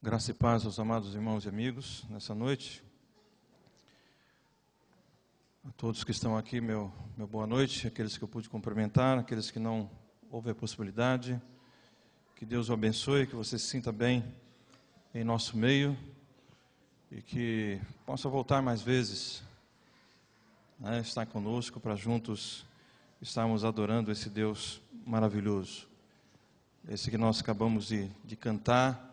Graça e paz aos amados irmãos e amigos nessa noite. A todos que estão aqui, meu boa noite. Aqueles que eu pude cumprimentar, aqueles que não houve a possibilidade. Que Deus o abençoe, que você se sinta bem em nosso meio e que possa voltar mais vezes, estar conosco para juntos estarmos adorando esse Deus maravilhoso. Esse que nós acabamos de cantar,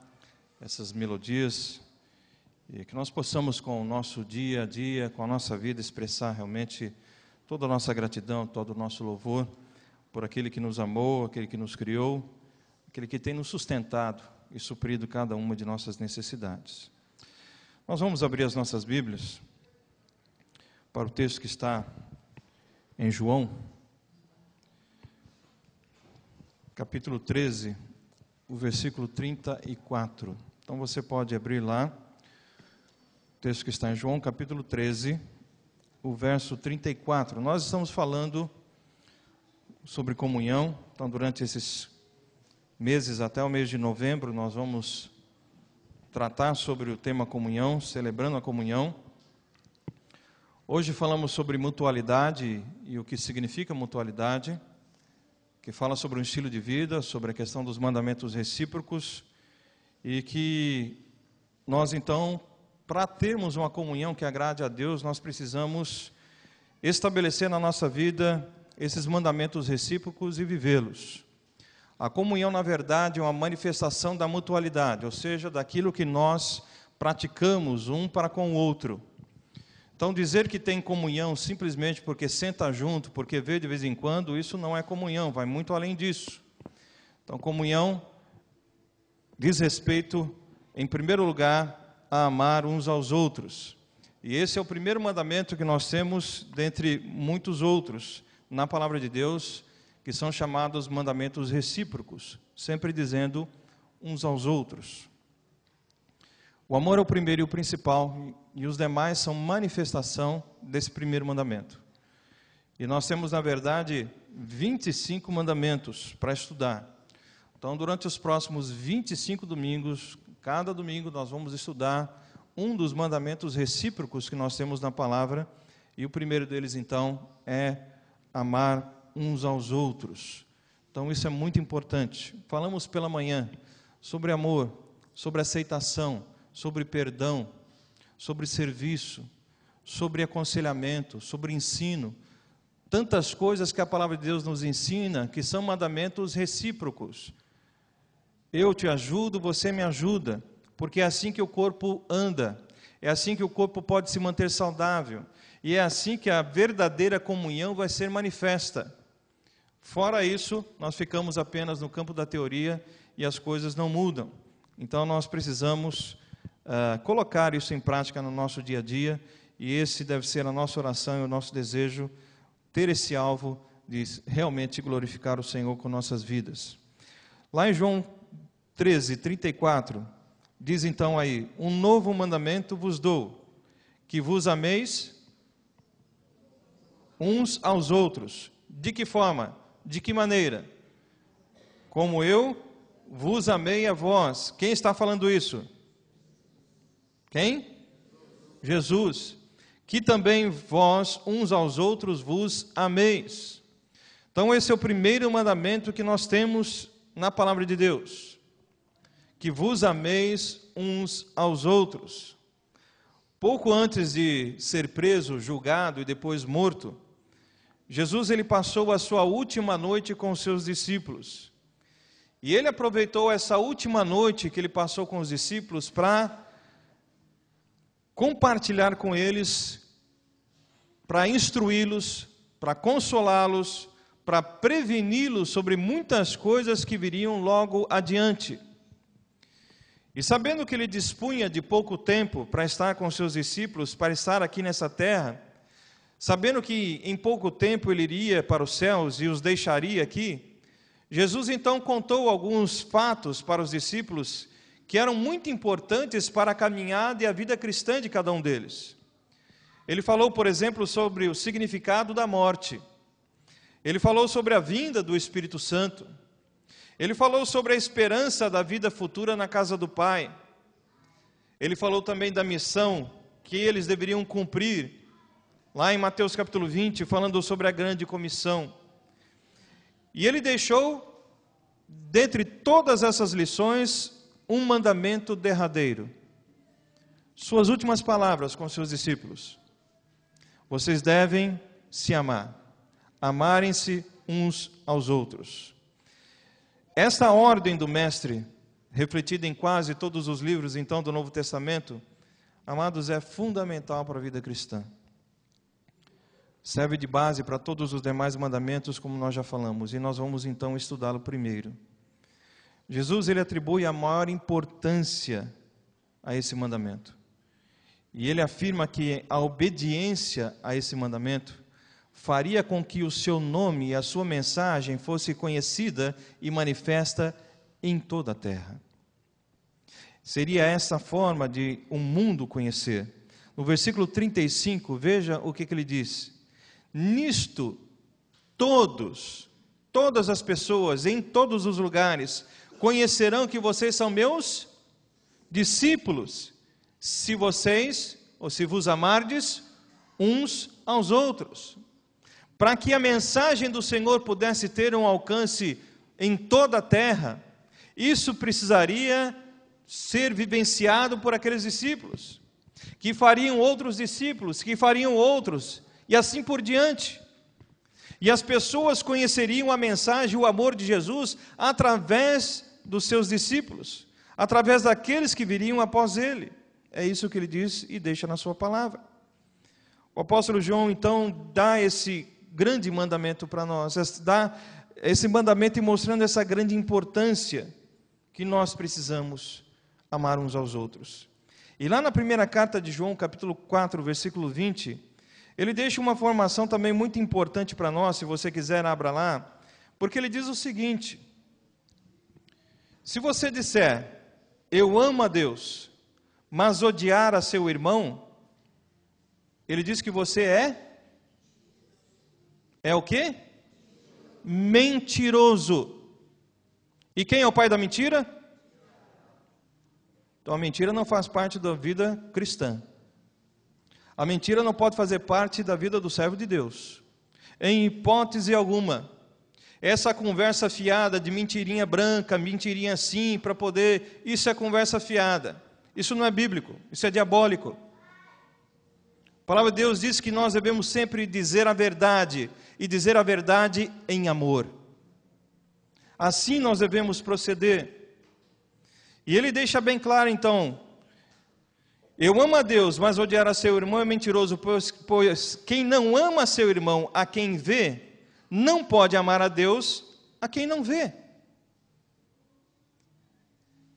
essas melodias, e que nós possamos com o nosso dia a dia, com a nossa vida, expressar realmente toda a nossa gratidão, todo o nosso louvor por aquele que nos amou, aquele que nos criou, aquele que tem nos sustentado e suprido cada uma de nossas necessidades. Nós vamos abrir as nossas Bíblias para o texto que está em João, capítulo 13, o versículo 34. Então você pode abrir lá, o texto que está em João, capítulo 13, o verso 34. Nós estamos falando sobre comunhão. Então, durante esses meses, até o mês de novembro, nós vamos tratar sobre o tema comunhão, celebrando a comunhão. Hoje falamos sobre mutualidade e o que significa mutualidade, que fala sobre um estilo de vida, sobre a questão dos mandamentos recíprocos, e que nós então, para termos uma comunhão que agrade a Deus, nós precisamos estabelecer na nossa vida esses mandamentos recíprocos e vivê-los. A comunhão, na verdade, é uma manifestação da mutualidade, ou seja, daquilo que nós praticamos um para com o outro. Então, dizer que tem comunhão simplesmente porque senta junto, porque vê de vez em quando, isso não é comunhão, vai muito além disso. Então, comunhão diz respeito, em primeiro lugar, a amar uns aos outros. E esse é o primeiro mandamento que nós temos, dentre muitos outros, na palavra de Deus, que são chamados mandamentos recíprocos, sempre dizendo uns aos outros. O amor é o primeiro e o principal, e os demais são manifestação desse primeiro mandamento. E nós temos, na verdade, 25 mandamentos para estudar. Então, durante os próximos 25 domingos, cada domingo nós vamos estudar um dos mandamentos recíprocos que nós temos na palavra, e o primeiro deles, então, é amar uns aos outros. Então, isso é muito importante. Falamos pela manhã sobre amor, sobre aceitação, sobre perdão, sobre serviço, sobre aconselhamento, sobre ensino. Tantas coisas que a palavra de Deus nos ensina, que são mandamentos recíprocos. Eu te ajudo, você me ajuda, porque é assim que o corpo anda, é assim que o corpo pode se manter saudável, e é assim que a verdadeira comunhão vai ser manifesta. Fora isso, nós ficamos apenas no campo da teoria e as coisas não mudam. Então nós precisamos colocar isso em prática no nosso dia a dia, e esse deve ser a nossa oração e o nosso desejo, ter esse alvo de realmente glorificar o Senhor com nossas vidas. Lá em João 13, 34, diz então aí: um novo mandamento vos dou, que vos ameis uns aos outros. De que forma? De que maneira? Como eu vos amei a vós. Quem está falando isso? Quem? Jesus. Que também vós, uns aos outros, vos ameis. Então, esse é o primeiro mandamento que nós temos na palavra de Deus. Que vos ameis uns aos outros. Pouco antes de ser preso, julgado e depois morto, Jesus ele passou a sua última noite com os seus discípulos. E ele aproveitou essa última noite que ele passou com os discípulos para compartilhar com eles, para instruí-los, para consolá-los, para preveni-los sobre muitas coisas que viriam logo adiante. E sabendo que ele dispunha de pouco tempo para estar com seus discípulos, para estar aqui nessa terra, sabendo que em pouco tempo ele iria para os céus e os deixaria aqui, Jesus então contou alguns fatos para os discípulos que eram muito importantes para a caminhada e a vida cristã de cada um deles. Ele falou, por exemplo, sobre o significado da morte. Ele falou sobre a vinda do Espírito Santo. Ele falou sobre a esperança da vida futura na casa do Pai. Ele falou também da missão que eles deveriam cumprir, lá em Mateus capítulo 20, falando sobre a grande comissão. E ele deixou, dentre todas essas lições, um mandamento derradeiro. Suas últimas palavras com seus discípulos: vocês devem se amar, amarem-se uns aos outros. Esta ordem do Mestre, refletida em quase todos os livros, então, do Novo Testamento, amados, é fundamental para a vida cristã. Serve de base para todos os demais mandamentos, como nós já falamos, e nós vamos, então, estudá-lo primeiro. Jesus, ele atribui a maior importância a esse mandamento. E ele afirma que a obediência a esse mandamento faria com que o seu nome e a sua mensagem fosse conhecida e manifesta em toda a terra. Seria essa forma de um mundo conhecer. No versículo 35, veja o que ele diz: nisto todas as pessoas, em todos os lugares, conhecerão que vocês são meus discípulos, se vocês, ou se vos amardes uns aos outros. Para que a mensagem do Senhor pudesse ter um alcance em toda a terra, isso precisaria ser vivenciado por aqueles discípulos, que fariam outros discípulos, que fariam outros, e assim por diante. E as pessoas conheceriam a mensagem, o amor de Jesus, através dos seus discípulos, através daqueles que viriam após ele. É isso que ele diz e deixa na sua palavra. O apóstolo João, então, dá esse grande mandamento para nós, dá esse mandamento e mostrando essa grande importância que nós precisamos amar uns aos outros. E lá na primeira carta de João, capítulo 4, versículo 20, ele deixa uma informação também muito importante para nós, se você quiser, abra lá, porque ele diz o seguinte: se você disser, eu amo a Deus, mas odiar a seu irmão, ele diz que você é o quê? Mentiroso. E quem é o pai da mentira? Então a mentira não faz parte da vida cristã. A mentira não pode fazer parte da vida do servo de Deus, em hipótese alguma. Essa conversa fiada de mentirinha branca, mentirinha assim, para poder... Isso é conversa fiada. Isso não é bíblico, isso é diabólico. A palavra de Deus diz que nós devemos sempre dizer a verdade, e dizer a verdade em amor. Assim nós devemos proceder. E ele deixa bem claro, então: eu amo a Deus, mas odiar a seu irmão é mentiroso, pois quem não ama seu irmão a quem vê, não pode amar a Deus a quem não vê.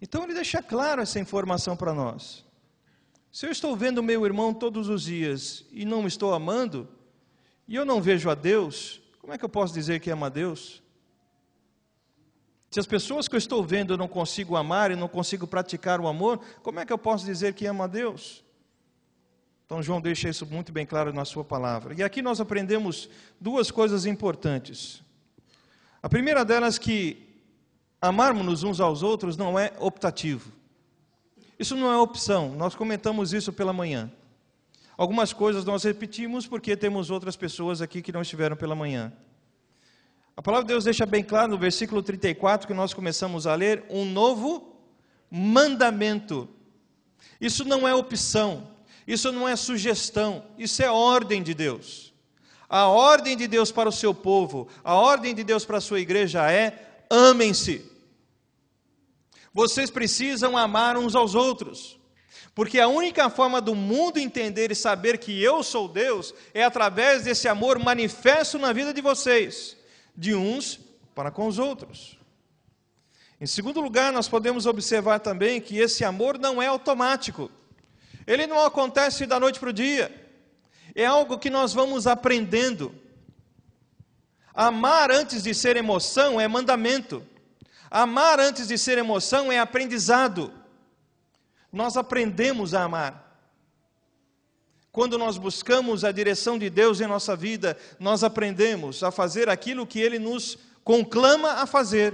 Então ele deixa claro essa informação para nós. Se eu estou vendo meu irmão todos os dias e não estou amando, e eu não vejo a Deus, como é que eu posso dizer que amo a Deus? Se as pessoas que eu estou vendo eu não consigo amar e não consigo praticar o amor, como é que eu posso dizer que amo a Deus? Então João deixa isso muito bem claro na sua palavra. E aqui nós aprendemos duas coisas importantes. A primeira delas, que amarmos-nos uns aos outros não é optativo. Isso não é opção, nós comentamos isso pela manhã. Algumas coisas nós repetimos porque temos outras pessoas aqui que não estiveram pela manhã. A palavra de Deus deixa bem claro no versículo 34, que nós começamos a ler, um novo mandamento. Isso não é opção, isso não é sugestão, isso é ordem de Deus. A ordem de Deus para o seu povo, a ordem de Deus para a sua igreja é: amem-se. Vocês precisam amar uns aos outros. Porque a única forma do mundo entender e saber que eu sou Deus é através desse amor manifesto na vida de vocês, de uns para com os outros. Em segundo lugar, nós podemos observar também que esse amor não é automático. Ele não acontece da noite para o dia. É algo que nós vamos aprendendo. Amar antes de ser emoção é mandamento. Amar antes de ser emoção é aprendizado. Nós aprendemos a amar. Quando nós buscamos a direção de Deus em nossa vida, nós aprendemos a fazer aquilo que Ele nos conclama a fazer.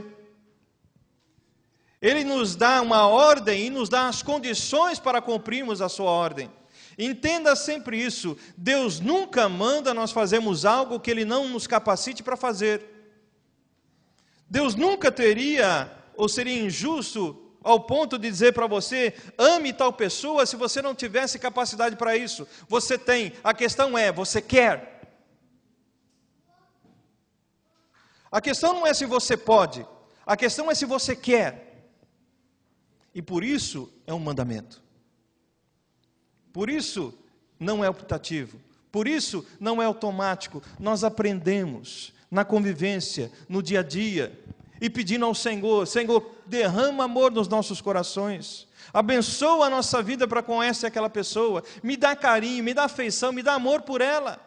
Ele nos dá uma ordem e nos dá as condições para cumprirmos a sua ordem. Entenda sempre isso: Deus nunca manda nós fazermos algo que Ele não nos capacite para fazer. Deus nunca teria, ou seria injusto, ao ponto de dizer para você: ame tal pessoa, se você não tivesse capacidade para isso. Você tem, a questão é, você quer. A questão não é se você pode, a questão é se você quer. E por isso é um mandamento. Por isso não é optativo. Por isso não é automático. Nós aprendemos na convivência, no dia a dia, e pedindo ao Senhor: Senhor, derrama amor nos nossos corações. Abençoa a nossa vida para com essa e aquela pessoa. Me dá carinho, me dá afeição, me dá amor por ela.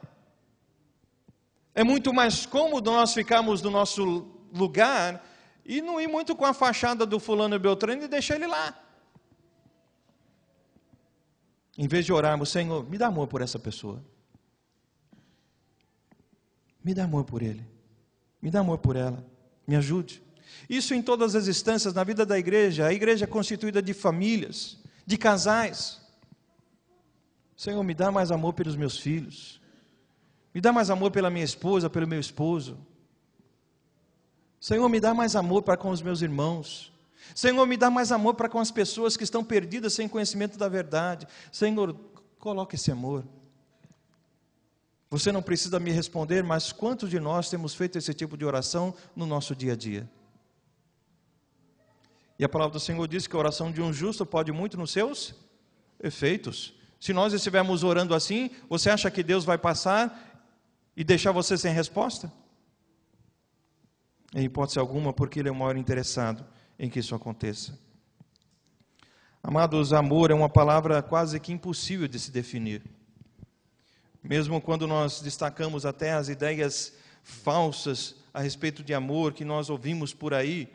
É muito mais cômodo nós ficarmos no nosso lugar e não ir muito com a fachada do fulano e beltrano e deixar ele lá. Em vez de orarmos: Senhor, me dá amor por essa pessoa. Me dá amor por ele. Me dá amor por ela. Me ajude. Isso em todas as instâncias, na vida da igreja. A igreja é constituída de famílias, de casais. Senhor, me dá mais amor pelos meus filhos. Me dá mais amor pela minha esposa, pelo meu esposo. Senhor, me dá mais amor para com os meus irmãos. Senhor, me dá mais amor para com as pessoas que estão perdidas sem conhecimento da verdade. Senhor, coloque esse amor. Você não precisa me responder, mas quantos de nós temos feito esse tipo de oração no nosso dia a dia? E a palavra do Senhor diz que a oração de um justo pode muito nos seus efeitos. Se nós estivermos orando assim, você acha que Deus vai passar e deixar você sem resposta? Em hipótese alguma, porque Ele é o maior interessado em que isso aconteça. Amados, amor é uma palavra quase que impossível de se definir. Mesmo quando nós destacamos até as ideias falsas a respeito de amor que nós ouvimos por aí,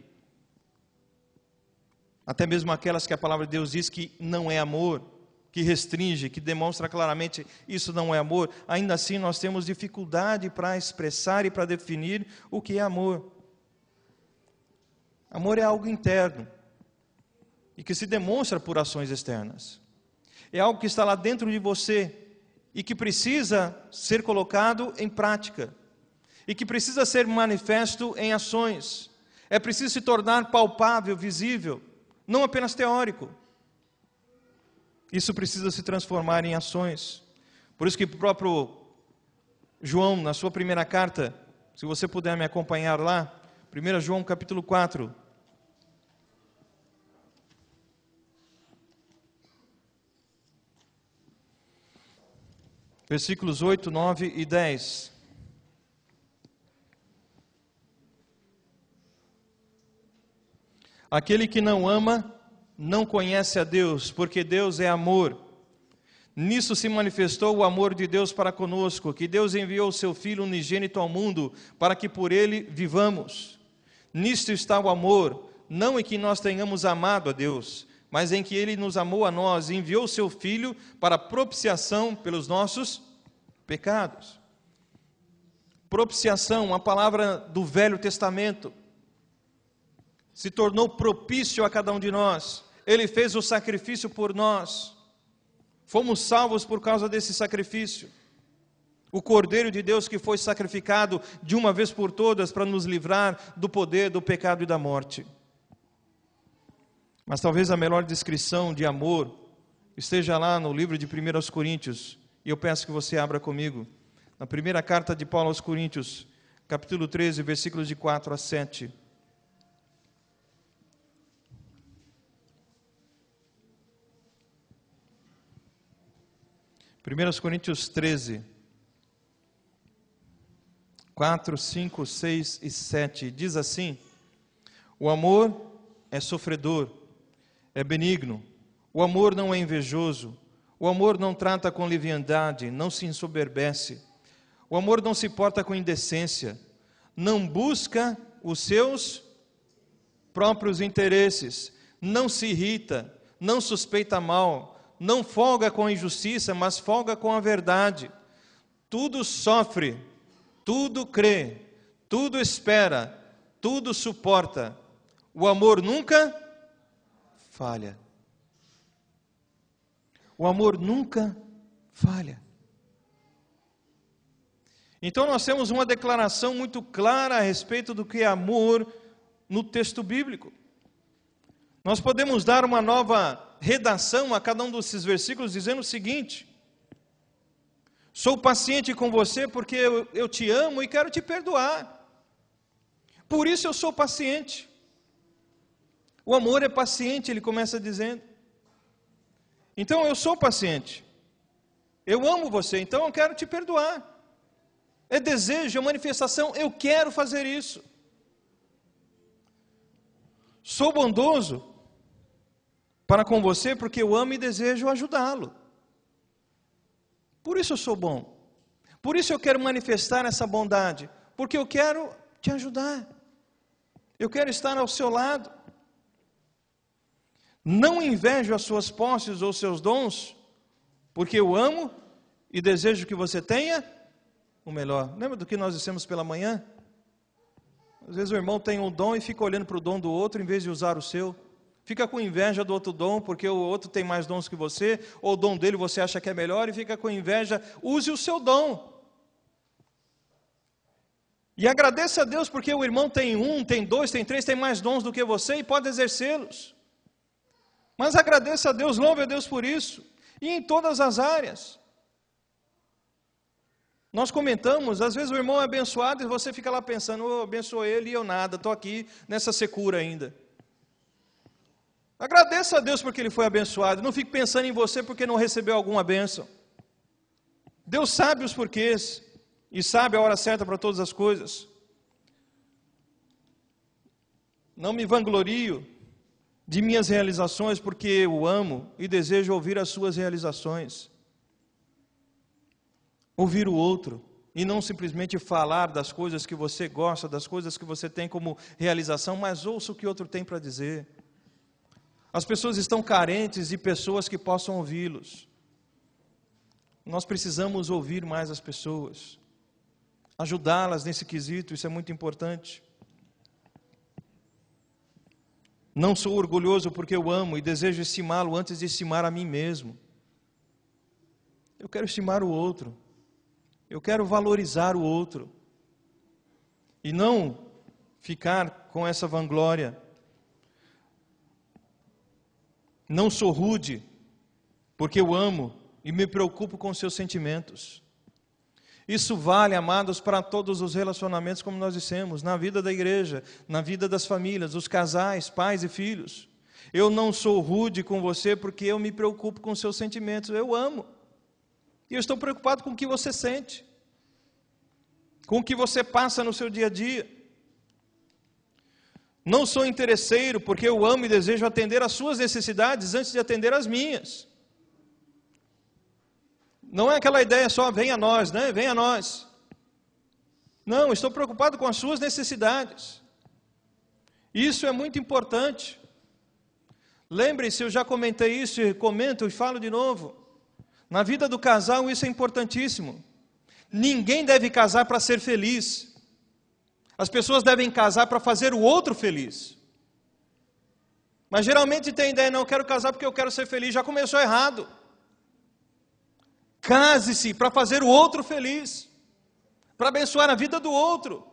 até mesmo aquelas que a palavra de Deus diz que não é amor, que restringe, que demonstra claramente isso não é amor, ainda assim nós temos dificuldade para expressar e para definir o que é amor. Amor é algo interno e que se demonstra por ações externas. É algo que está lá dentro de você e que precisa ser colocado em prática e que precisa ser manifesto em ações. É preciso se tornar palpável, visível, não apenas teórico. Isso precisa se transformar em ações. Por isso que o próprio João, na sua primeira carta, se você puder me acompanhar lá, 1 João capítulo 4, versículos 8, 9 e 10. Aquele que não ama, não conhece a Deus, porque Deus é amor. Nisso se manifestou o amor de Deus para conosco, que Deus enviou o seu Filho unigênito ao mundo, para que por ele vivamos. Nisto está o amor, não em que nós tenhamos amado a Deus, mas em que Ele nos amou a nós e enviou o seu Filho para propiciação pelos nossos pecados. Propiciação, uma palavra do Velho Testamento, se tornou propício a cada um de nós. Ele fez o sacrifício por nós. Fomos salvos por causa desse sacrifício. O Cordeiro de Deus que foi sacrificado de uma vez por todas para nos livrar do poder do pecado e da morte. Mas talvez a melhor descrição de amor esteja lá no livro de 1 Coríntios, e eu peço que você abra comigo, na primeira carta de Paulo aos Coríntios, capítulo 13, versículos de 4 a 7. Primeiros Coríntios 13, 4, 5, 6 e 7, diz assim: o amor é sofredor, é benigno, o amor não é invejoso, o amor não trata com leviandade, não se ensoberbece, o amor não se porta com indecência, não busca os seus próprios interesses, não se irrita, não suspeita mal, não folga com a injustiça, mas folga com a verdade. Tudo sofre, tudo crê, tudo espera, tudo suporta. O amor nunca falha. O amor nunca falha. Então nós temos uma declaração muito clara a respeito do que é amor no texto bíblico. Nós podemos dar uma nova redação a cada um desses versículos dizendo o seguinte: sou paciente com você porque eu te amo e quero te perdoar. Por isso eu sou paciente. O amor é paciente, ele começa dizendo. Então eu sou paciente. Eu amo você, então eu quero te perdoar. É desejo, é manifestação, eu quero fazer isso. Sou bondoso para com você porque eu amo e desejo ajudá-lo. Por isso eu sou bom. Por isso eu quero manifestar essa bondade, porque eu quero te ajudar. Eu quero estar ao seu lado. Não invejo as suas posses ou seus dons, porque eu amo e desejo que você tenha o melhor. Lembra do que nós dissemos pela manhã? Às vezes o irmão tem um dom e fica olhando para o dom do outro em vez de usar o seu. Fica com inveja do outro dom, porque o outro tem mais dons que você, ou o dom dele você acha que é melhor, e fica com inveja. Use o seu dom. E agradeça a Deus, porque o irmão tem um, tem dois, tem três, tem mais dons do que você, e pode exercê-los. Mas agradeça a Deus, louve a Deus por isso, e em todas as áreas. Nós comentamos, às vezes o irmão é abençoado, e você fica lá pensando, eu abençoei ele e eu nada, estou aqui nessa secura ainda. Agradeça a Deus porque ele foi abençoado. Não fique pensando em você porque não recebeu alguma bênção. Deus sabe os porquês e sabe a hora certa para todas as coisas. Não me vanglorio de minhas realizações porque eu amo e desejo ouvir as suas realizações. Ouvir o outro e não simplesmente falar das coisas que você gosta, das coisas que você tem como realização, mas ouça o que o outro tem para dizer. As pessoas estão carentes de pessoas que possam ouvi-los. Nós precisamos ouvir mais as pessoas, ajudá-las nesse quesito, isso é muito importante. Não sou orgulhoso porque eu amo e desejo estimá-lo antes de estimar a mim mesmo. Eu quero estimar o outro, eu quero valorizar o outro, e não ficar com essa vanglória. Não sou rude, porque eu amo e me preocupo com seus sentimentos. Isso vale, amados, para todos os relacionamentos, como nós dissemos, na vida da igreja, na vida das famílias, dos casais, pais e filhos. Eu não sou rude com você porque eu me preocupo com seus sentimentos. Eu amo. E eu estou preocupado com o que você sente, com o que você passa no seu dia a dia. Não sou interesseiro, porque eu amo e desejo atender às suas necessidades antes de atender às minhas. Não é aquela ideia só, vem a nós, né? Vem a nós. Não, estou preocupado com as suas necessidades. Isso é muito importante. Lembre-se, eu já comentei isso, e comento e falo de novo. Na vida do casal isso é importantíssimo. Ninguém deve casar para ser feliz. As pessoas devem casar para fazer o outro feliz. Mas geralmente tem ideia, não, eu quero casar porque eu quero ser feliz. Já começou errado. Case-se para fazer o outro feliz, para abençoar a vida do outro.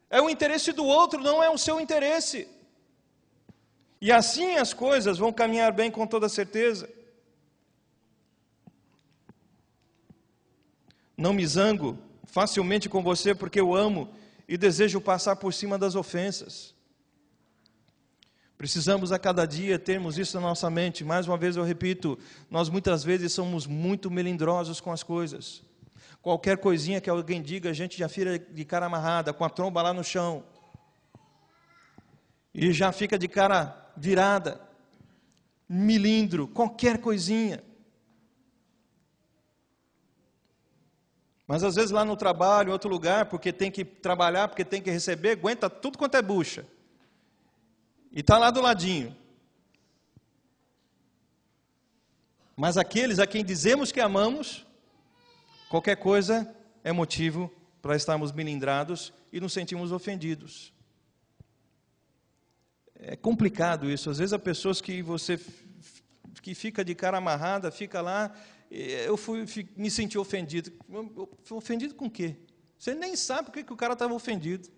É o interesse do outro, não é o seu interesse. E assim as coisas vão caminhar bem com toda certeza. Não me zango facilmente com você porque eu amo e desejo passar por cima das ofensas. Precisamos a cada dia termos isso na nossa mente. Mais uma vez eu repito, nós muitas vezes somos muito melindrosos com as coisas. Qualquer coisinha que alguém diga, a gente já fica de cara amarrada, com a tromba lá no chão. E já fica de cara virada, melindro, qualquer coisinha. Mas às vezes lá no trabalho, em outro lugar, porque tem que trabalhar, porque tem que receber, aguenta tudo quanto é bucha. E está lá do ladinho. Mas aqueles a quem dizemos que amamos, qualquer coisa é motivo para estarmos melindrados e nos sentimos ofendidos. É complicado isso. Às vezes há pessoas que que fica de cara amarrada, fica lá, me senti ofendido. Ofendido com o quê? Você nem sabe por que o cara estava ofendido.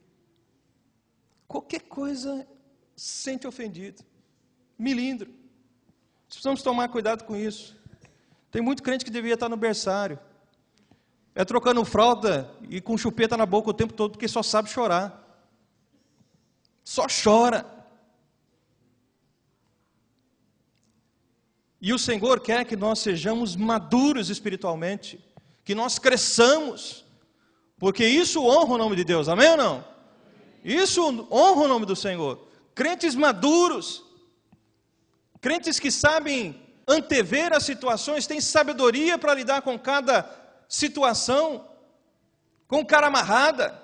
Qualquer coisa se sente ofendido. Milindro. Precisamos tomar cuidado com isso. Tem muito crente que devia estar no berçário. É trocando fralda e com chupeta na boca o tempo todo, porque só sabe chorar. Só chora. E o Senhor quer que nós sejamos maduros espiritualmente, que nós cresçamos, porque isso honra o nome de Deus, amém ou não? Isso honra o nome do Senhor. Crentes maduros, crentes que sabem antever as situações, têm sabedoria para lidar com cada situação, com cara amarrada,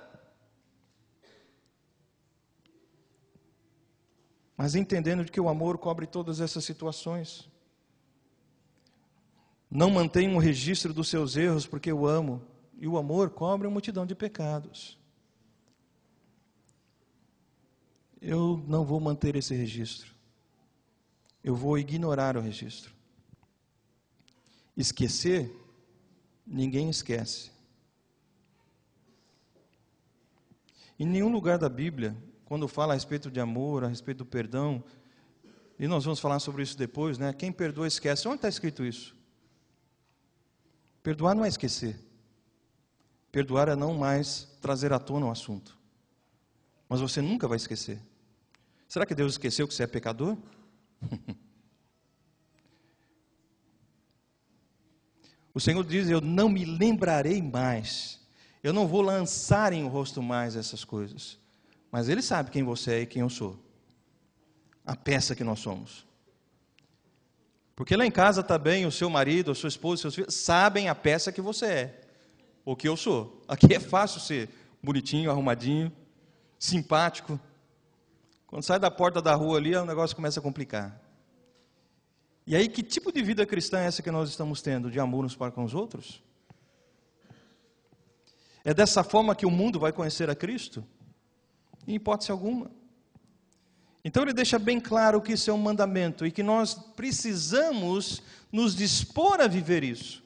mas entendendo que o amor cobre todas essas situações. Não mantenha um registro dos seus erros, porque eu amo. E o amor cobre uma multidão de pecados. Eu não vou manter esse registro. Eu vou ignorar o registro. Esquecer, ninguém esquece. Em nenhum lugar da Bíblia, quando fala a respeito de amor, a respeito do perdão, e nós vamos falar sobre isso depois, né? Quem perdoa esquece. Onde está escrito isso? Perdoar não é esquecer. Perdoar é não mais trazer à tona o assunto. Mas você nunca vai esquecer. Será que Deus esqueceu que você é pecador? O Senhor diz, eu não me lembrarei mais. Eu não vou lançar em o rosto mais essas coisas. Mas Ele sabe quem você é e quem eu sou. A peça que nós somos. Porque lá em casa também o seu marido, a sua esposa, seus filhos sabem a peça que você é, o que eu sou. Aqui é fácil ser bonitinho, arrumadinho, simpático. Quando sai da porta da rua ali, o negócio começa a complicar. E aí, que tipo de vida cristã é essa que nós estamos tendo? De amor uns para com os outros? É dessa forma que o mundo vai conhecer a Cristo? Em hipótese alguma. Então ele deixa bem claro que isso é um mandamento e que nós precisamos nos dispor a viver isso.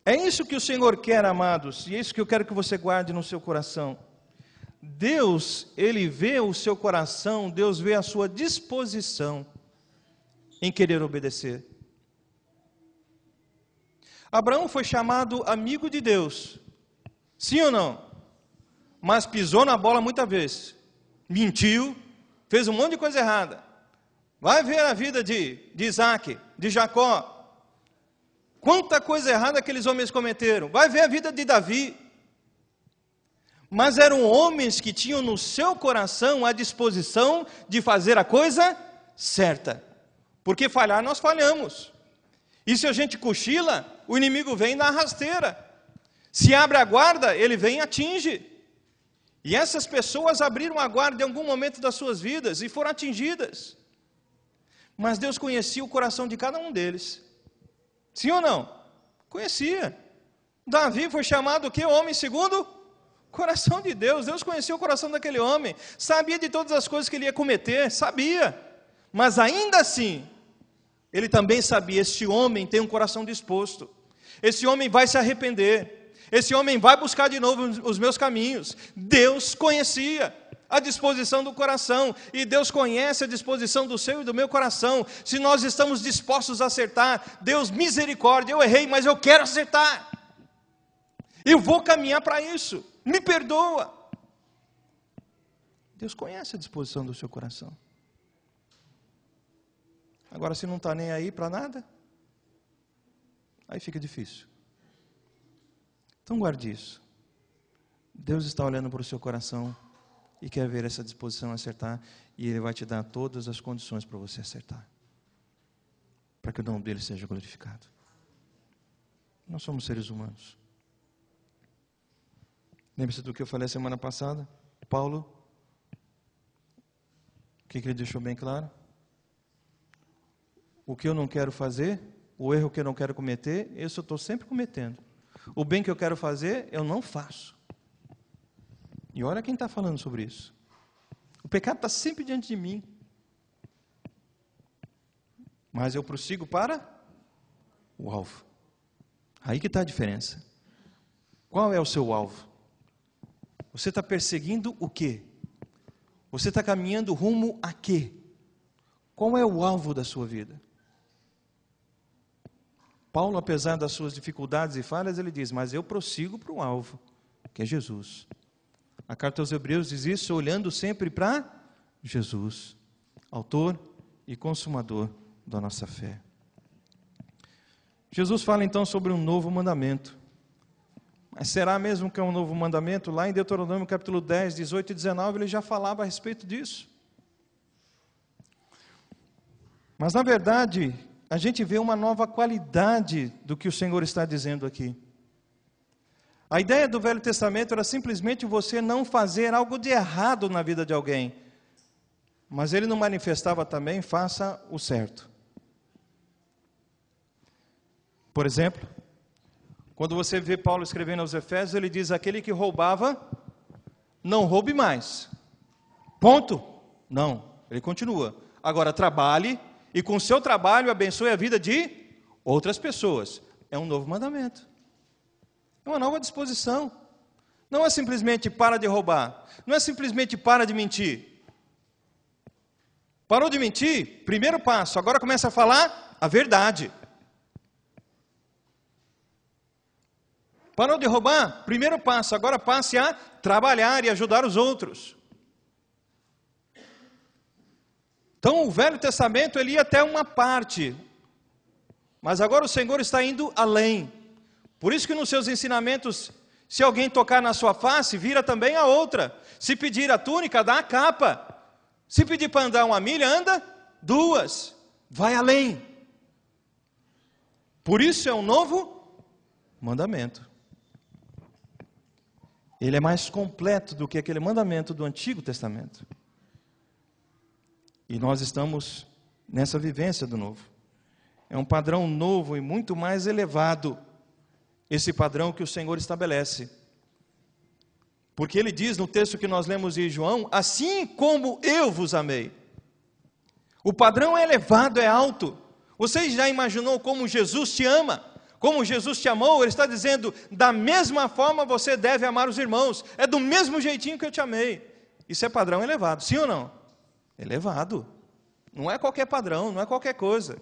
É isso que o Senhor quer, amados, e é isso que eu quero que você guarde no seu coração. Deus, Ele vê o seu coração, Deus vê a sua disposição em querer obedecer. Abraão foi chamado amigo de Deus, sim ou não? Mas pisou na bola muitas vezes. Mentiu, fez um monte de coisa errada. Vai ver a vida de Isaac, de Jacó. Quanta coisa errada aqueles homens cometeram. Vai ver a vida de Davi. Mas eram homens que tinham no seu coração a disposição de fazer a coisa certa. Porque falhar nós falhamos. E se a gente cochila, o inimigo vem na rasteira. Se abre a guarda, ele vem e atinge. E essas pessoas abriram a guarda em algum momento das suas vidas e foram atingidas. Mas Deus conhecia o coração de cada um deles. Sim ou não? Conhecia. Davi foi chamado o quê? Homem segundo o coração de Deus. Deus conhecia o coração daquele homem. Sabia de todas as coisas que ele ia cometer. Sabia. Mas ainda assim, ele também sabia, este homem tem um coração disposto. Esse homem vai se arrepender. Esse homem vai buscar de novo os meus caminhos. Deus conhecia a disposição do coração. E Deus conhece a disposição do seu e do meu coração. Se nós estamos dispostos a acertar, Deus, misericórdia, eu errei, mas eu quero acertar. Eu vou caminhar para isso. Me perdoa. Deus conhece a disposição do seu coração. Agora, se não está nem aí para nada, aí fica difícil. Então guarde isso. Deus está olhando para o seu coração e quer ver essa disposição acertar, e Ele vai te dar todas as condições para você acertar, para que o nome dEle seja glorificado. Nós somos seres humanos. Lembre-se do que eu falei a semana passada? Paulo, o que ele deixou bem claro? O que eu não quero fazer, o erro que eu não quero cometer, esse eu estou sempre cometendo. O bem que eu quero fazer, eu não faço. E olha quem está falando sobre isso. O pecado está sempre diante de mim. Mas eu prossigo para o alvo. Aí que está a diferença. Qual é o seu alvo? Você está perseguindo o quê? Você está caminhando rumo a quê? Qual é o alvo da sua vida? Paulo, apesar das suas dificuldades e falhas, ele diz, mas eu prossigo para o alvo, que é Jesus. A carta aos Hebreus diz isso, olhando sempre para Jesus, autor e consumador da nossa fé. Jesus fala então sobre um novo mandamento. Mas será mesmo que é um novo mandamento? Lá em Deuteronômio capítulo 10, 18 e 19, ele já falava a respeito disso. Mas na verdade, a gente vê uma nova qualidade do que o Senhor está dizendo aqui. A ideia do Velho Testamento era simplesmente você não fazer algo de errado na vida de alguém. Mas ele não manifestava também, faça o certo. Por exemplo, quando você vê Paulo escrevendo aos Efésios, ele diz, aquele que roubava, não roube mais. Ponto. Não, ele continua. Agora trabalhe, e com o seu trabalho abençoe a vida de outras pessoas. É um novo mandamento. É uma nova disposição. Não é simplesmente para de roubar. Não é simplesmente para de mentir. Parou de mentir? Primeiro passo. Agora começa a falar a verdade. Parou de roubar? Primeiro passo. Agora passe a trabalhar e ajudar os outros. Então o Velho Testamento ele ia até uma parte. Mas agora o Senhor está indo além. Por isso que nos seus ensinamentos, se alguém tocar na sua face, vira também a outra. Se pedir a túnica, dá a capa. Se pedir para andar uma milha, anda 2. Vai além. Por isso é um novo mandamento. Ele é mais completo do que aquele mandamento do Antigo Testamento. E nós estamos nessa vivência do novo. É um padrão novo e muito mais elevado. Esse padrão que o Senhor estabelece. Porque ele diz no texto que nós lemos em João, assim como eu vos amei. O padrão é elevado, é alto. Você já imaginou como Jesus te ama? Como Jesus te amou? Ele está dizendo, da mesma forma você deve amar os irmãos. É do mesmo jeitinho que eu te amei. Isso é padrão elevado, sim ou não? Elevado. Não é qualquer padrão, não é qualquer coisa.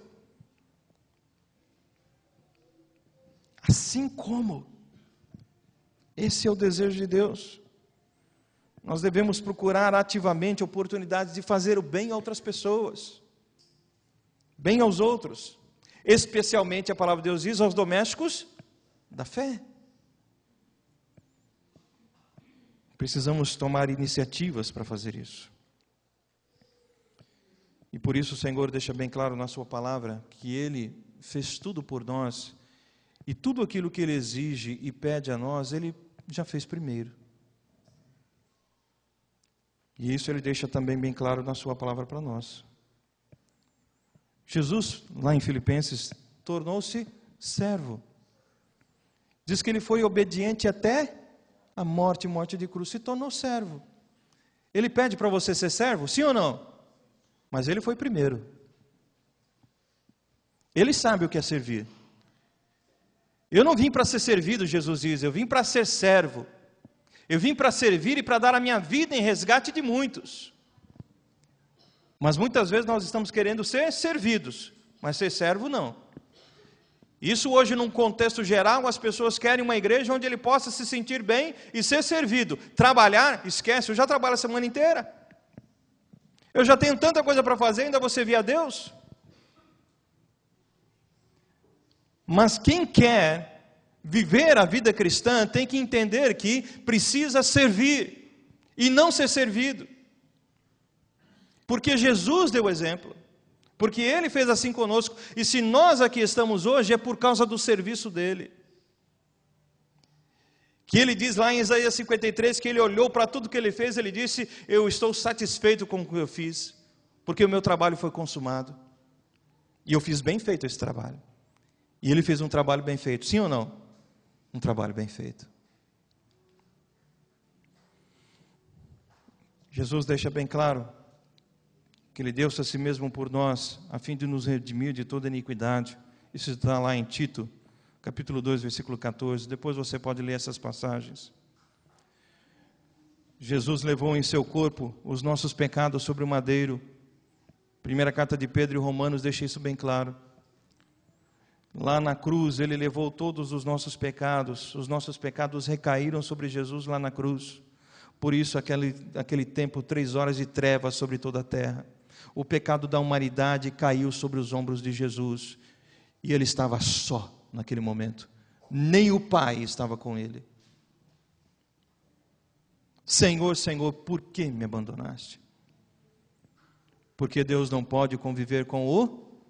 Assim como, esse é o desejo de Deus. Nós devemos procurar ativamente oportunidades de fazer o bem a outras pessoas, bem aos outros, especialmente a palavra de Deus diz aos domésticos da fé. Precisamos tomar iniciativas para fazer isso. E por isso o Senhor deixa bem claro na sua palavra que Ele fez tudo por nós. E tudo aquilo que Ele exige e pede a nós, Ele já fez primeiro. E isso Ele deixa também bem claro na sua palavra para nós. Jesus, lá em Filipenses, tornou-se servo. Diz que Ele foi obediente até a morte de cruz. Se tornou servo. Ele pede para você ser servo? Sim ou não? Mas Ele foi primeiro. Ele sabe o que é servir. Eu não vim para ser servido, Jesus diz, eu vim para ser servo. Eu vim para servir e para dar a minha vida em resgate de muitos. Mas muitas vezes nós estamos querendo ser servidos, mas ser servo não. Isso hoje num contexto geral, as pessoas querem uma igreja onde ele possa se sentir bem e ser servido. Trabalhar, esquece, eu já trabalho a semana inteira. Eu já tenho tanta coisa para fazer, ainda vou servir a Deus. Mas quem quer viver a vida cristã tem que entender que precisa servir e não ser servido. Porque Jesus deu exemplo, porque Ele fez assim conosco, e se nós aqui estamos hoje é por causa do serviço dEle. Que Ele diz lá em Isaías 53, que Ele olhou para tudo que Ele fez, Ele disse, eu estou satisfeito com o que eu fiz, porque o meu trabalho foi consumado, e eu fiz bem feito esse trabalho. E Ele fez um trabalho bem feito, sim ou não? Um trabalho bem feito. Jesus deixa bem claro que Ele deu-se a si mesmo por nós, a fim de nos redimir de toda iniquidade. Isso está lá em Tito, capítulo 2, versículo 14. Depois você pode ler essas passagens. Jesus levou em seu corpo os nossos pecados sobre o madeiro. Primeira carta de Pedro e Romanos deixa isso bem claro. Lá na cruz, Ele levou todos os nossos pecados recaíram sobre Jesus lá na cruz. Por isso, aquele tempo, 3 horas de trevas sobre toda a terra. O pecado da humanidade caiu sobre os ombros de Jesus. E Ele estava só naquele momento. Nem o Pai estava com Ele. Senhor, Senhor, por que me abandonaste? Porque Deus não pode conviver com o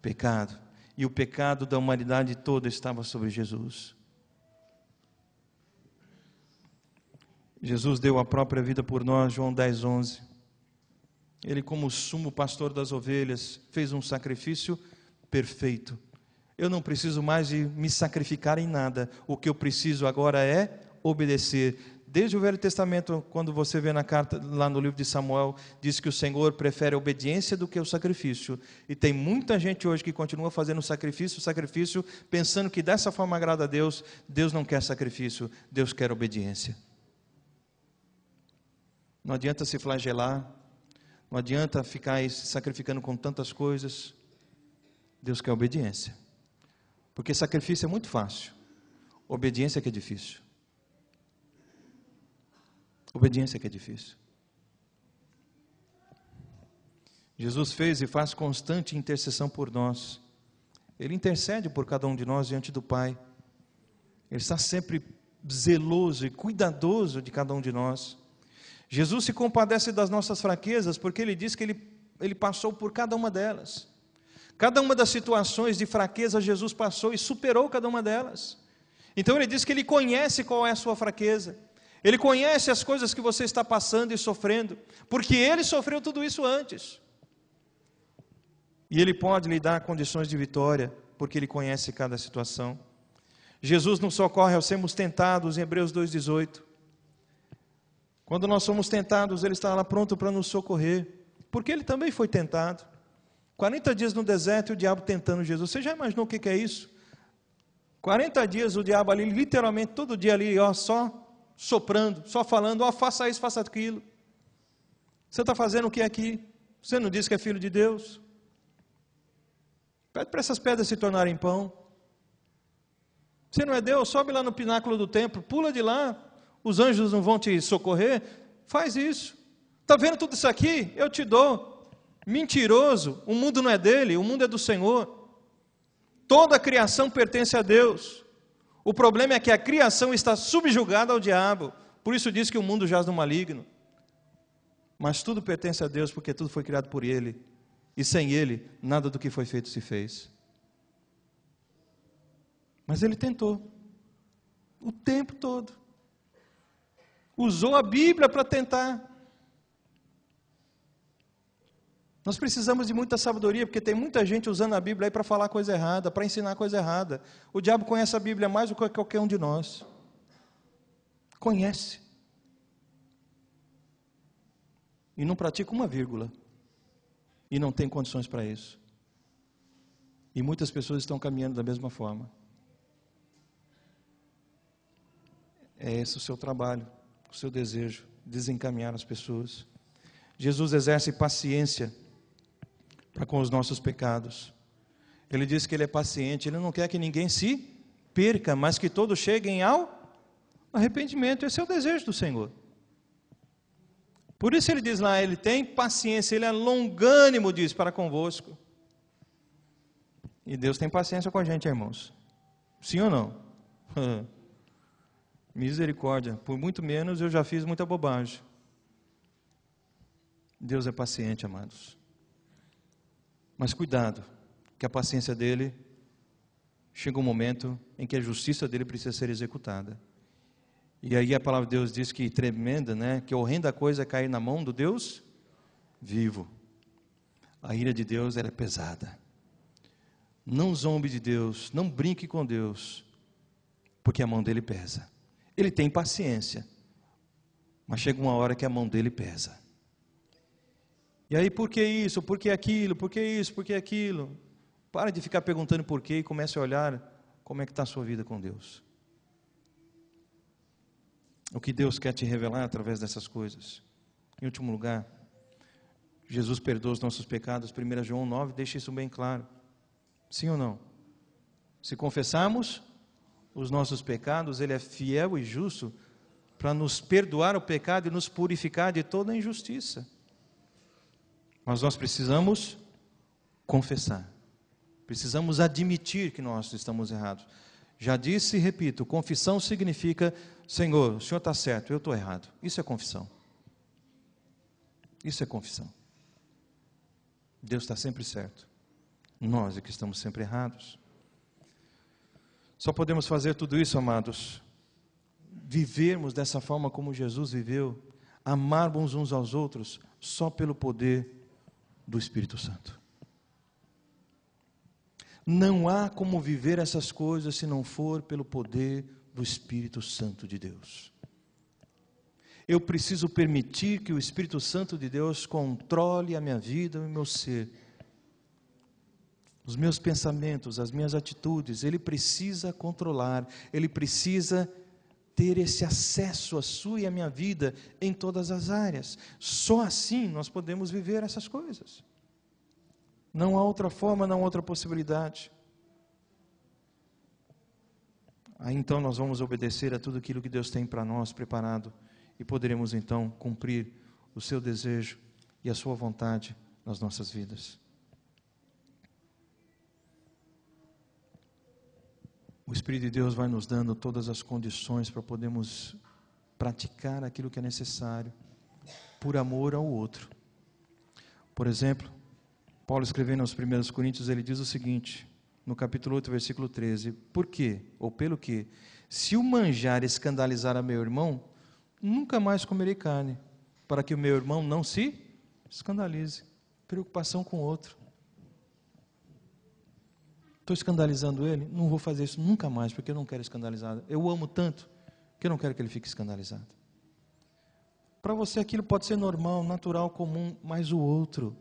pecado. E o pecado da humanidade toda estava sobre Jesus. Jesus deu a própria vida por nós, João 10:11. Ele, como sumo pastor das ovelhas, fez um sacrifício perfeito. Eu não preciso mais de me sacrificar em nada. O que eu preciso agora é obedecer. Desde o Velho Testamento, quando você vê na carta, lá no livro de Samuel, diz que o Senhor prefere a obediência do que o sacrifício. E tem muita gente hoje que continua fazendo sacrifício, pensando que dessa forma agrada a Deus. Deus não quer sacrifício, Deus quer obediência. Não adianta se flagelar, não adianta ficar se sacrificando com tantas coisas. Deus quer obediência. Porque sacrifício é muito fácil, obediência é que é difícil. Obediência que é difícil. Jesus fez e faz constante intercessão por nós. Ele intercede por cada um de nós diante do Pai. Ele está sempre zeloso e cuidadoso de cada um de nós. Jesus se compadece das nossas fraquezas, porque Ele diz que Ele passou por cada uma delas. Cada uma das situações de fraqueza Jesus passou e superou cada uma delas. Então Ele diz que Ele conhece qual é a sua fraqueza. Ele conhece as coisas que você está passando e sofrendo, porque Ele sofreu tudo isso antes. E Ele pode lhe dar condições de vitória, porque Ele conhece cada situação. Jesus nos socorre ao sermos tentados, em Hebreus 2,18. Quando nós somos tentados, Ele está lá pronto para nos socorrer, porque Ele também foi tentado. 40 dias no deserto e o diabo tentando Jesus. Você já imaginou o que é isso? 40 dias o diabo ali, literalmente, todo dia ali, só soprando, só falando, faça isso, faça aquilo. Você está fazendo o que aqui? Você não disse que é filho de Deus? Pede para essas pedras se tornarem pão. Você não é Deus? Sobe lá no pináculo do templo, pula de lá, os anjos não vão te socorrer? Faz isso. Está vendo tudo isso aqui? Eu te dou. Mentiroso, o mundo não é dele, o mundo é do Senhor. Toda a criação pertence a Deus. O problema é que a criação está subjugada ao diabo. Por isso diz que o mundo jaz no maligno. Mas tudo pertence a Deus, porque tudo foi criado por Ele. E sem Ele, nada do que foi feito se fez. Mas Ele tentou. O tempo todo. Usou a Bíblia para tentar. Nós precisamos de muita sabedoria, porque tem muita gente usando a Bíblia aí para falar coisa errada, para ensinar coisa errada. O diabo conhece a Bíblia mais do que qualquer um de nós. Conhece. E não pratica uma vírgula. E não tem condições para isso. E muitas pessoas estão caminhando da mesma forma. É esse o seu trabalho, o seu desejo, desencaminhar as pessoas. Jesus exerce paciência para com os nossos pecados. Ele diz que Ele é paciente, Ele não quer que ninguém se perca, mas que todos cheguem ao arrependimento. Esse é o desejo do Senhor. Por isso Ele diz lá, Ele tem paciência, Ele é longânimo, diz, para convosco. E Deus tem paciência com a gente, irmãos. Sim ou não? Misericórdia, por muito menos eu já fiz muita bobagem. Deus é paciente, amados. Mas cuidado, que a paciência dele chega um momento em que a justiça dele precisa ser executada. E aí a palavra de Deus diz que tremenda, né? Que horrenda coisa é cair na mão do Deus vivo. A ira de Deus, ela é pesada. Não zombe de Deus, não brinque com Deus, porque a mão dele pesa. Ele tem paciência, mas chega uma hora que a mão dele pesa. E aí, por que isso? Por que aquilo? Por que isso? Por que aquilo? Para de ficar perguntando por quê e comece a olhar como é que está a sua vida com Deus. O que Deus quer te revelar através dessas coisas. Em último lugar, Jesus perdoa os nossos pecados. 1 João 9 deixa isso bem claro. Sim ou não? Se confessarmos os nossos pecados, Ele é fiel e justo para nos perdoar o pecado e nos purificar de toda a injustiça. Mas nós precisamos confessar. Precisamos admitir que nós estamos errados. Já disse e repito, confissão significa: Senhor, o Senhor está certo, eu estou errado. Isso é confissão. Isso é confissão. Deus está sempre certo. Nós é que estamos sempre errados. Só podemos fazer tudo isso, amados, vivermos dessa forma como Jesus viveu, amarmos uns aos outros, só pelo poder do Espírito Santo. Não há como viver essas coisas se não for pelo poder do Espírito Santo de Deus. Eu preciso permitir que o Espírito Santo de Deus controle a minha vida e o meu ser. Os meus pensamentos, as minhas atitudes, Ele precisa controlar, Ele precisa ter esse acesso à sua e à minha vida em todas as áreas. Só assim nós podemos viver essas coisas. Não há outra forma, não há outra possibilidade. Aí então nós vamos obedecer a tudo aquilo que Deus tem para nós preparado e poderemos então cumprir o seu desejo e a sua vontade nas nossas vidas. O Espírito de Deus vai nos dando todas as condições para podermos praticar aquilo que é necessário por amor ao outro. Por exemplo, Paulo escrevendo aos 1 Coríntios, ele diz o seguinte, no capítulo 8, versículo 13: por quê? Ou pelo que? Se o manjar escandalizar a meu irmão, nunca mais comerei carne, para que o meu irmão não se escandalize. Preocupação com o outro. Estou escandalizando ele? Não vou fazer isso nunca mais, porque eu não quero escandalizar. Eu o amo tanto, que eu não quero que ele fique escandalizado. Para você aquilo pode ser normal, natural, comum, mas o outro...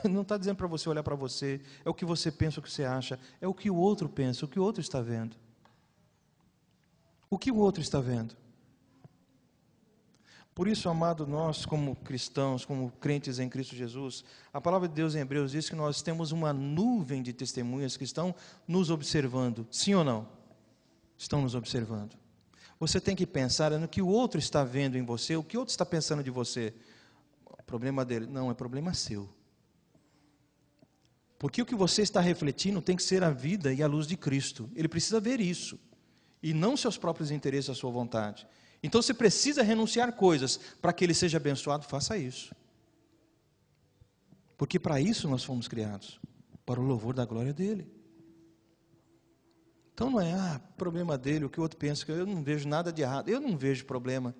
Não está dizendo para você olhar para você, é o que você pensa, o que você acha, é o que o outro pensa, o que o outro está vendo. O que o outro está vendo. Por isso, amado, nós como cristãos, como crentes em Cristo Jesus, a palavra de Deus em Hebreus diz que nós temos uma nuvem de testemunhas que estão nos observando. Sim ou não? Estão nos observando. Você tem que pensar no que o outro está vendo em você, o que o outro está pensando de você. O problema dele, não, é problema seu. Porque o que você está refletindo tem que ser a vida e a luz de Cristo. Ele precisa ver isso. E não seus próprios interesses, a sua vontade. Então, se precisa renunciar coisas para que ele seja abençoado, faça isso. Porque para isso nós fomos criados. Para o louvor da glória dele. Então não é, problema dele, o que o outro pensa, que eu não vejo nada de errado. Eu não vejo problema.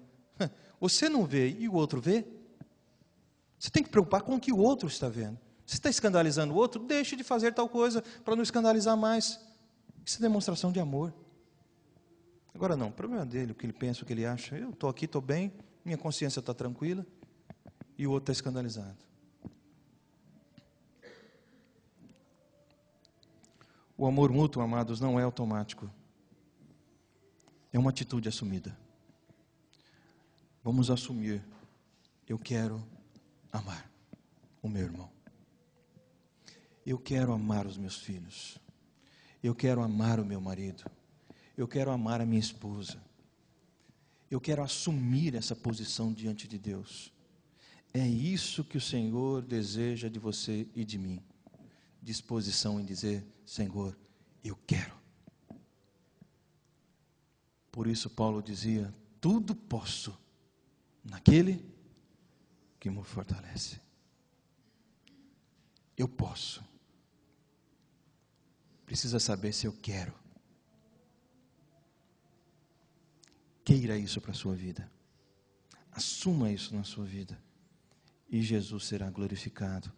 Você não vê e o outro vê? Você tem que preocupar com o que o outro está vendo. Se está escandalizando o outro, deixe de fazer tal coisa para não escandalizar mais. Isso é demonstração de amor. Agora não, o problema dele, o que ele pensa, o que ele acha. Eu estou aqui, estou bem, minha consciência está tranquila e o outro está escandalizado. O amor mútuo, amados, não é automático. É uma atitude assumida. Vamos assumir. Eu quero amar o meu irmão. Eu quero amar os meus filhos. Eu quero amar o meu marido. Eu quero amar a minha esposa. Eu quero assumir essa posição diante de Deus. É isso que o Senhor deseja de você e de mim. Disposição em dizer, Senhor, eu quero. Por isso Paulo dizia, tudo posso naquele que me fortalece. Eu posso. Precisa saber se eu quero. Queira isso para a sua vida. Assuma isso na sua vida. E Jesus será glorificado.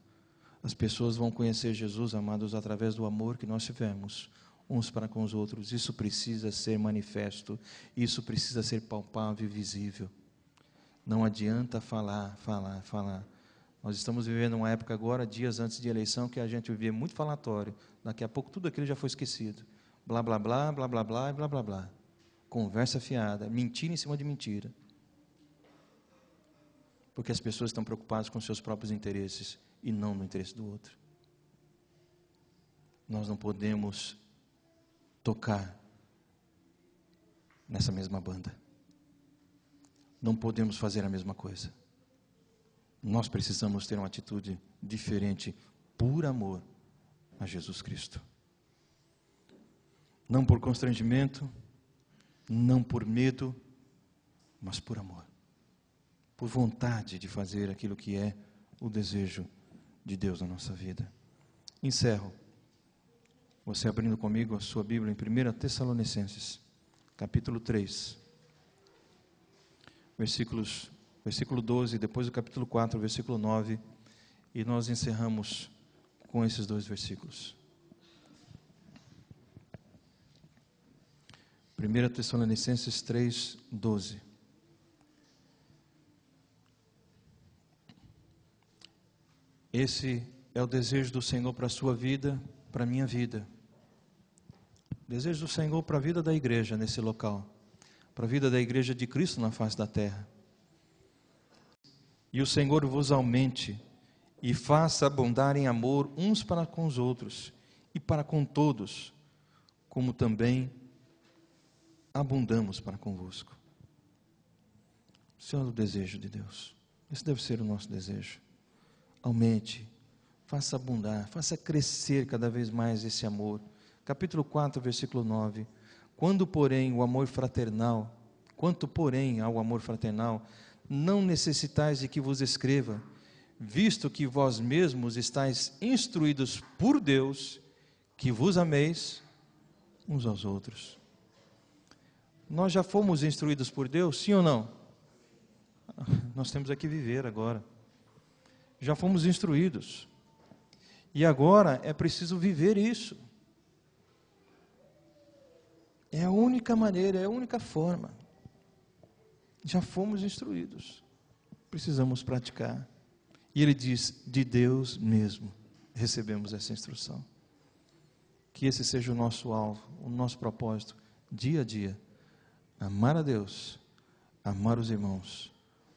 As pessoas vão conhecer Jesus, amados, através do amor que nós tivemos uns para com os outros. Isso precisa ser manifesto. Isso precisa ser palpável e visível. Não adianta falar. Nós estamos vivendo uma época agora, dias antes de eleição, que a gente vê muito falatório. Daqui a pouco tudo aquilo já foi esquecido. Blá, blá, blá, blá, blá, blá, blá, blá, blá. Conversa fiada, mentira em cima de mentira. Porque as pessoas estão preocupadas com seus próprios interesses e não no interesse do outro. Nós não podemos tocar nessa mesma banda. Não podemos fazer a mesma coisa. Nós precisamos ter uma atitude diferente, por amor a Jesus Cristo. Não por constrangimento, não por medo, mas por amor. Por vontade de fazer aquilo que é o desejo de Deus na nossa vida. Encerro. Você abrindo comigo a sua Bíblia em 1 Tessalonicenses, capítulo 3, versículo 12, depois do capítulo 4, versículo 9, e nós encerramos com esses dois versículos. 1 Tessalonicenses 3, 12. Esse é o desejo do Senhor para a sua vida, para a minha vida. Desejo do Senhor para a vida da igreja nesse local, para a vida da igreja de Cristo na face da terra. E o Senhor vos aumente e faça abundar em amor uns para com os outros e para com todos, como também abundamos para convosco. Esse é o desejo de Deus. Esse deve ser o nosso desejo. Aumente, faça abundar, faça crescer cada vez mais esse amor. Capítulo 4, versículo 9. Quanto, porém, ao amor fraternal, não necessitais de que vos escreva, visto que vós mesmos estáis instruídos por Deus, que vos ameis uns aos outros. Nós já fomos instruídos por Deus, sim ou não? Nós temos que viver agora. Já fomos instruídos. E agora é preciso viver isso. É a única maneira, é a única forma. Já fomos instruídos. Precisamos praticar. E ele diz, de Deus mesmo recebemos essa instrução. Que esse seja o nosso alvo, o nosso propósito, dia a dia. Amar a Deus, amar os irmãos,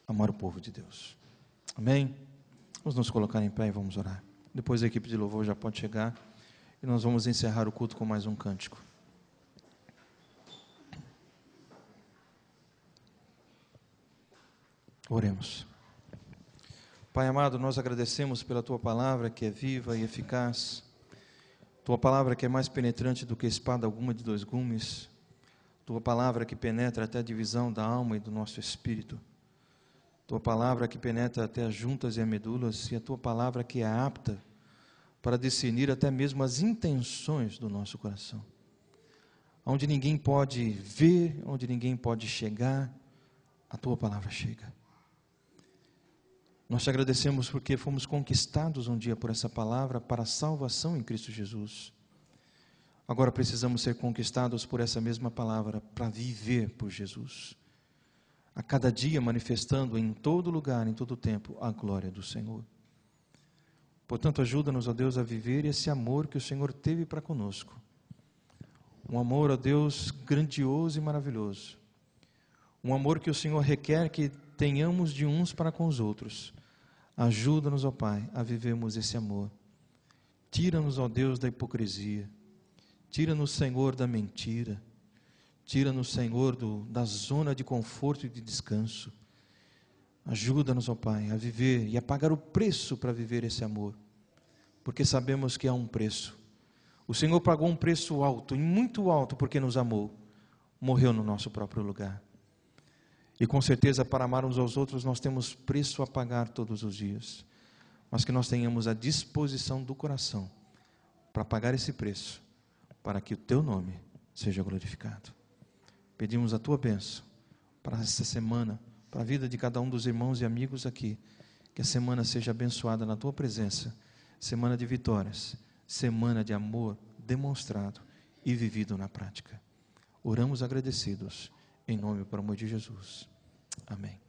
amar o povo de Deus. Amém? Vamos nos colocar em pé e vamos orar. Depois a equipe de louvor já pode chegar. E nós vamos encerrar o culto com mais um cântico. Oremos. Pai amado, nós agradecemos pela Tua palavra que é viva e eficaz. Tua palavra que é mais penetrante do que espada alguma de dois gumes. Tua palavra que penetra até a divisão da alma e do nosso espírito. Tua palavra que penetra até as juntas e as medulas. E a Tua palavra que é apta para discernir até mesmo as intenções do nosso coração. Onde ninguém pode ver, onde ninguém pode chegar, a Tua palavra chega. Nós te agradecemos porque fomos conquistados um dia por essa palavra para a salvação em Cristo Jesus. Agora precisamos ser conquistados por essa mesma palavra para viver por Jesus. A cada dia manifestando em todo lugar, em todo tempo, a glória do Senhor. Portanto, ajuda-nos, ó Deus, a viver esse amor que o Senhor teve para conosco. Um amor, ó Deus, grandioso e maravilhoso. Um amor que o Senhor requer que tenhamos de uns para com os outros. Ajuda-nos, ó Pai, a vivermos esse amor. Tira-nos, ó Deus, da hipocrisia. Tira-nos, Senhor, da mentira. Tira-nos, Senhor, da zona de conforto e de descanso. Ajuda-nos, ó Pai, a viver e a pagar o preço para viver esse amor. Porque sabemos que há um preço. O Senhor pagou um preço alto, e muito alto, porque nos amou. Morreu no nosso próprio lugar. E com certeza, para amar uns aos outros, nós temos preço a pagar todos os dias. Mas que nós tenhamos a disposição do coração para pagar esse preço, para que o Teu nome seja glorificado. Pedimos a Tua bênção para essa semana, para a vida de cada um dos irmãos e amigos aqui. Que a semana seja abençoada na Tua presença. Semana de vitórias, semana de amor demonstrado e vivido na prática. Oramos agradecidos. Em nome e por amor de Jesus. Amém.